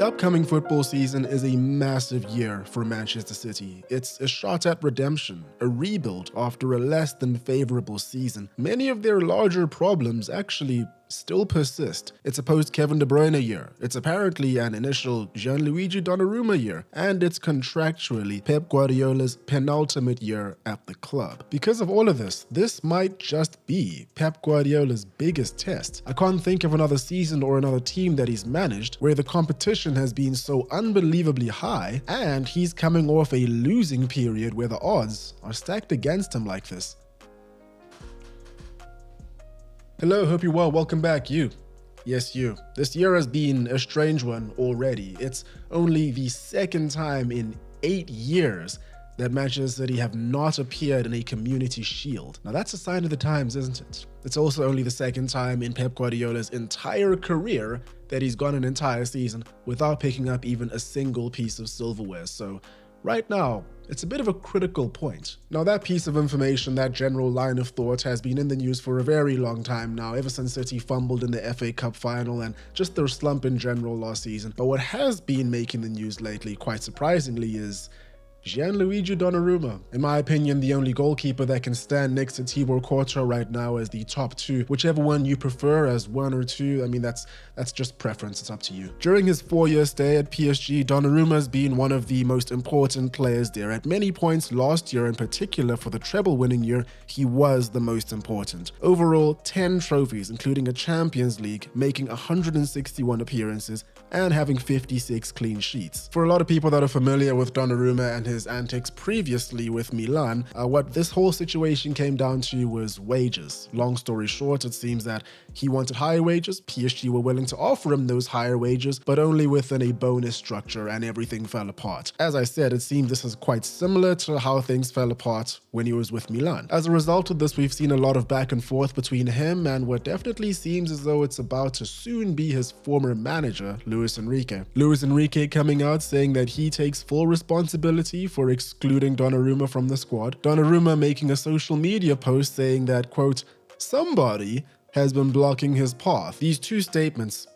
The upcoming football season is a massive year for Manchester City. It's a shot at redemption, a rebuild after a less than favourable season. Many of their larger problems actually still persist. It's a post-Kevin De Bruyne year. It's apparently an initial Gianluigi Donnarumma year. And it's contractually Pep Guardiola's penultimate year at the club. Because of all of this might just be Pep Guardiola's biggest test. I can't think of another season or another team that he's managed where the competition has been so unbelievably high and he's coming off a losing period where the odds are stacked against him like this. Hello, hope you're well. Welcome back, you. Yes, you. This year has been a strange one already. It's only the second time in 8 years that Manchester City have not appeared in a Community Shield. Now that's a sign of the times, isn't it? It's also only the second time in Pep Guardiola's entire career that he's gone an entire season without picking up even a single piece of silverware. So right now, it's a bit of a critical point. Now that piece of information, that general line of thought has been in the news for a very long time now, ever since City fumbled in the FA Cup final and just their slump in general last season. But what has been making the news lately, quite surprisingly, is Gianluigi Donnarumma. In my opinion, the only goalkeeper that can stand next to Thibaut Courtois right now as the top two, whichever one you prefer as one or two. I mean, that's just preference, it's up to you. During his 4-year stay at PSG, Donnarumma has been one of the most important players there. At many points last year in particular, for the treble winning year, he was the most important. Overall, 10 trophies, including a Champions League, making 161 appearances and having 56 clean sheets. For a lot of people that are familiar with Donnarumma and his antics previously with Milan, what this whole situation came down to was wages. Long story short, it seems that he wanted higher wages, PSG were willing to offer him those higher wages, but only within a bonus structure, and everything fell apart. As I said, it seems this is quite similar to how things fell apart when he was with Milan. As a result of this, we've seen a lot of back and forth between him and what definitely seems as though it's about to soon be his former manager, Luis Enrique. Luis Enrique coming out saying that he takes full responsibility for excluding Donnarumma from the squad. Donnarumma making a social media post saying that, quote, somebody has been blocking his path. These two statements,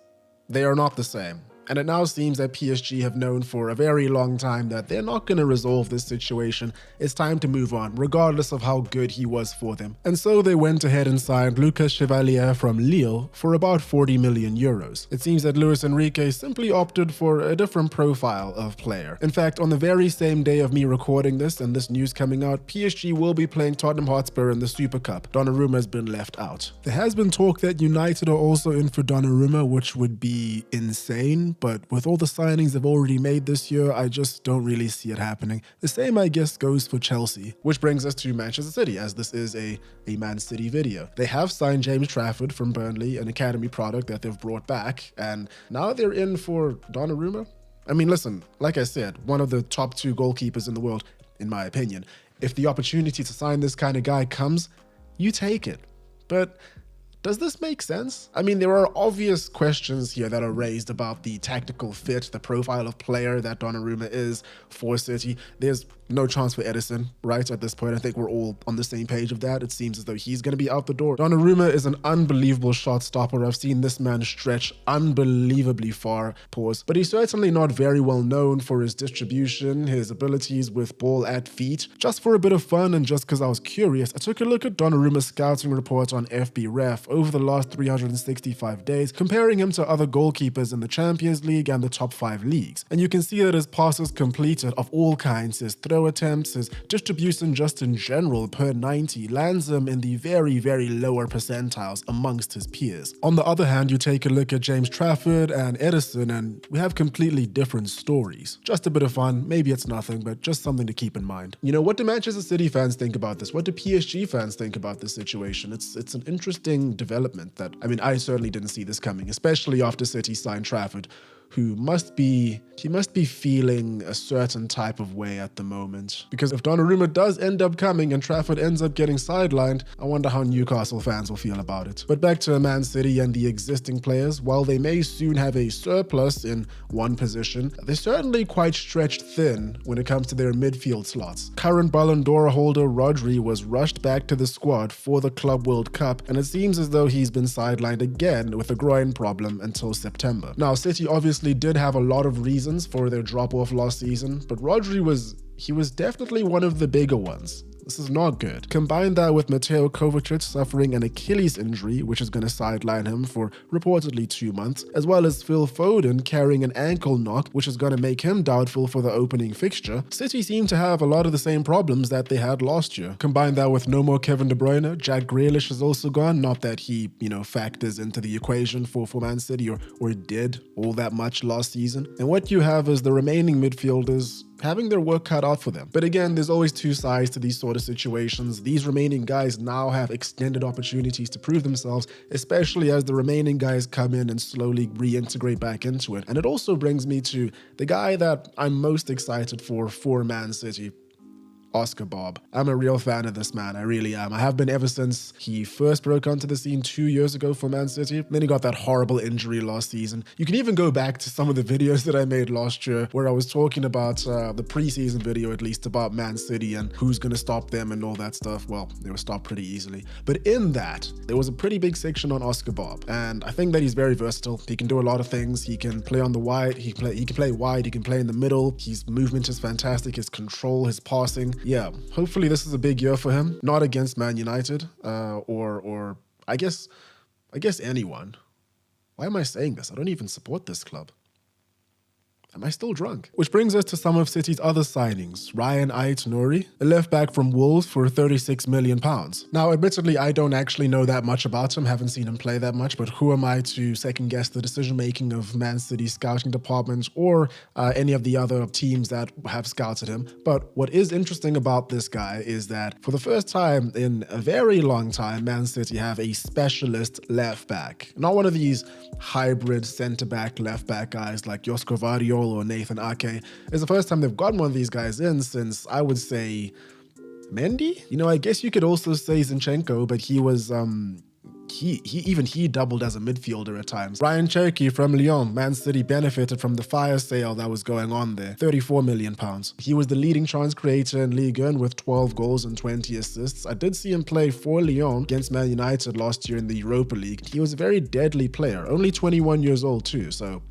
they are not the same. And it now seems that PSG have known for a very long time that they're not going to resolve this situation. It's time to move on, regardless of how good he was for them. And so they went ahead and signed Lucas Chevalier from Lille for about 40 million euros. It seems that Luis Enrique simply opted for a different profile of player. In fact, on the very same day of me recording this and this news coming out, PSG will be playing Tottenham Hotspur in the Super Cup. Donnarumma has been left out. There has been talk that United are also in for Donnarumma, which would be insane. But with all the signings they've already made this year, I just don't really see it happening. The same, I guess, goes for Chelsea. Which brings us to Manchester City, as this is a Man City video. They have signed James Trafford from Burnley, an academy product that they've brought back, and now they're in for Donnarumma? I mean, listen, like I said, one of the top 2 goalkeepers in the world, in my opinion. If the opportunity to sign this kind of guy comes, you take it. But does this make sense? I mean, there are obvious questions here that are raised about the tactical fit, the profile of player that Donnarumma is for City. There's no chance for Edison, right? At this point, I think we're all on the same page of that. It seems as though he's going to be out the door. Donnarumma is an unbelievable shot stopper. I've seen this man stretch unbelievably far, but he's certainly not very well known for his distribution, his abilities with ball at feet. Just for a bit of fun and just because I was curious, I took a look at Donnarumma's scouting report on FBref over the last 365 days, comparing him to other goalkeepers in the Champions League and the top 5 leagues. And you can see that his passes completed of all kinds, his throw attempts, his distribution just in general per 90 lands him in the very, very lower percentiles amongst his peers. On the other hand, you take a look at James Trafford and Edison and we have completely different stories. Just a bit of fun, maybe it's nothing, but just something to keep in mind. You know, what do Manchester City fans think about this? What do PSG fans think about this situation? It's an interesting development that, I mean, I certainly didn't see this coming, especially after City signed Trafford, who must be feeling a certain type of way at the moment. Because if Donnarumma does end up coming and Trafford ends up getting sidelined, I wonder how Newcastle fans will feel about it. But back to Man City and the existing players, while they may soon have a surplus in one position, they're certainly quite stretched thin when it comes to their midfield slots. Current Ballon d'Or holder Rodri was rushed back to the squad for the Club World Cup, and it seems as though he's been sidelined again with a groin problem until September. Now, City obviously obviously did have a lot of reasons for their drop-off last season, but Rodri was definitely one of the bigger ones. This is not good. Combine that with Mateo Kovacic suffering an Achilles injury, which is going to sideline him for reportedly 2 months, as well as Phil Foden carrying an ankle knock, which is going to make him doubtful for the opening fixture. City seem to have a lot of the same problems that they had last year. Combine that with no more Kevin De Bruyne, Jack Grealish is also gone. Not that he, factors into the equation for Man City or did all that much last season. And what you have is the remaining midfielders having their work cut out for them. But again, there's always two sides to these sort of situations. These remaining guys now have extended opportunities to prove themselves, especially as the remaining guys come in and slowly reintegrate back into it. And it also brings me to the guy that I'm most excited for Man City. Oscar Bob. I'm a real fan of this man, I really am. I have been ever since he first broke onto the scene 2 years ago for Man City. Then he got that horrible injury last season. You can even go back to some of the videos that I made last year where I was talking about the preseason video, at least, about Man City and who's going to stop them and all that stuff. Well, they were stopped pretty easily. But in that, there was a pretty big section on Oscar Bob. And I think that he's very versatile. He can do a lot of things. He can play on the wide. He can play wide. He can play in the middle. His movement is fantastic. His control, his passing. Yeah, hopefully this is a big year for him. Not against Man United or I guess anyone. Why am I saying this? I don't even support this club. Am I still drunk? Which brings us to some of City's other signings. Ryan Ait-Nouri, a left back from Wolves for £36 million. Now, admittedly, I don't actually know that much about him, haven't seen him play that much, but who am I to second guess the decision-making of Man City's scouting department or any of the other teams that have scouted him. But what is interesting about this guy is that for the first time in a very long time, Man City have a specialist left back. Not one of these hybrid centre-back, left-back guys like Josko Vardiol or Nathan Ake. It's the first time they've gotten one of these guys in since, I would say, Mendy? I guess you could also say Zinchenko, but he was, he doubled as a midfielder at times. Ryan Cherki from Lyon. Man City benefited from the fire sale that was going on there. £34 million. He was the leading chance creator in Ligue 1 with 12 goals and 20 assists. I did see him play for Lyon against Man United last year in the Europa League. He was a very deadly player, only 21 years old too, so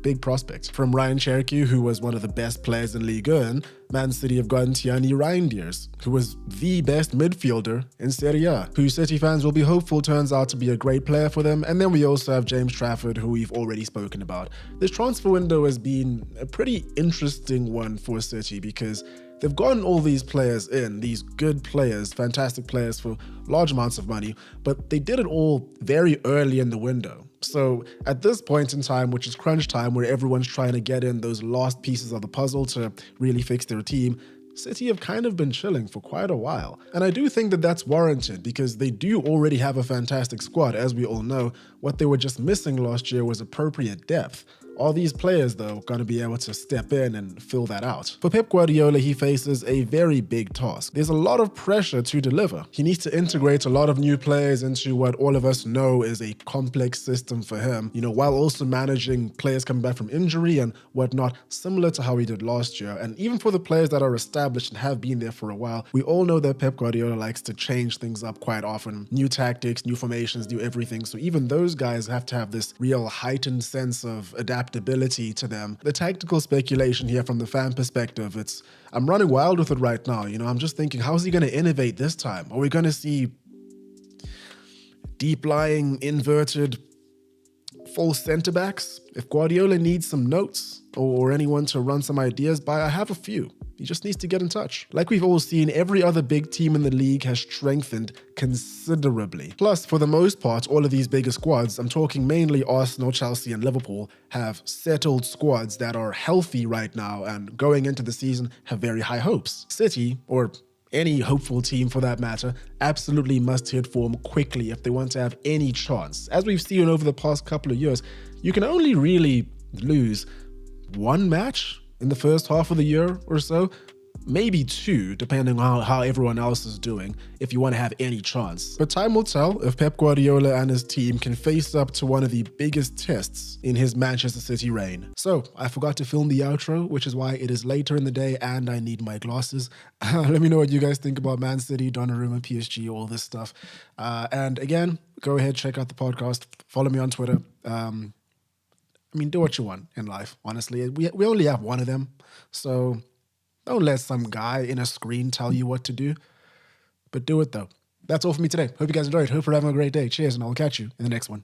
big prospect. From Ryan Cherki, who was one of the best players in Ligue 1, Man City have gotten Tierney Reinders, who was the best midfielder in Serie A, who City fans will be hopeful turns out to be a great player for them. And then we also have James Trafford, who we've already spoken about. This transfer window has been a pretty interesting one for City because they've gotten all these players in, these good players, fantastic players for large amounts of money, but they did it all very early in the window. So at this point in time, which is crunch time, where everyone's trying to get in those last pieces of the puzzle to really fix their team, City have kind of been chilling for quite a while. And I do think that that's warranted because they do already have a fantastic squad. As we all know, what they were just missing last year was appropriate depth. All these players, though, going to be able to step in and fill that out. For Pep Guardiola, he faces a very big task. There's a lot of pressure to deliver. He needs to integrate a lot of new players into what all of us know is a complex system for him, while also managing players coming back from injury and whatnot, similar to how he did last year. And even for the players that are established and have been there for a while, we all know that Pep Guardiola likes to change things up quite often. New tactics, new formations, new everything. So even those guys have to have this real heightened sense of adaptability to them. The tactical speculation here from the fan perspective, I'm running wild with it right now. I'm just thinking, how is he going to innovate this time? Are we going to see deep-lying, inverted, false centre-backs? If Guardiola needs some notes or anyone to run some ideas by, I have a few. He just needs to get in touch. Like we've all seen, every other big team in the league has strengthened considerably. Plus, for the most part, all of these bigger squads, I'm talking mainly Arsenal, Chelsea, and Liverpool, have settled squads that are healthy right now and going into the season have very high hopes. City, or any hopeful team for that matter, absolutely must hit form quickly if they want to have any chance. As we've seen over the past couple of years, you can only really lose one match in the first half of the year or so, maybe two, depending on how everyone else is doing, if you want to have any chance. But time will tell if Pep Guardiola and his team can face up to one of the biggest tests in his Manchester City reign. So, I forgot to film the outro, which is why it is later in the day and I need my glasses. Let me know what you guys think about Man City, Donnarumma, PSG, all this stuff. And again, go ahead, check out the podcast, follow me on Twitter. I mean, do what you want in life, honestly. We only have one of them. So don't let some guy in a screen tell you what to do, but do it though. That's all for me today. Hope you guys enjoyed. Hope you're having a great day. Cheers, and I'll catch you in the next one.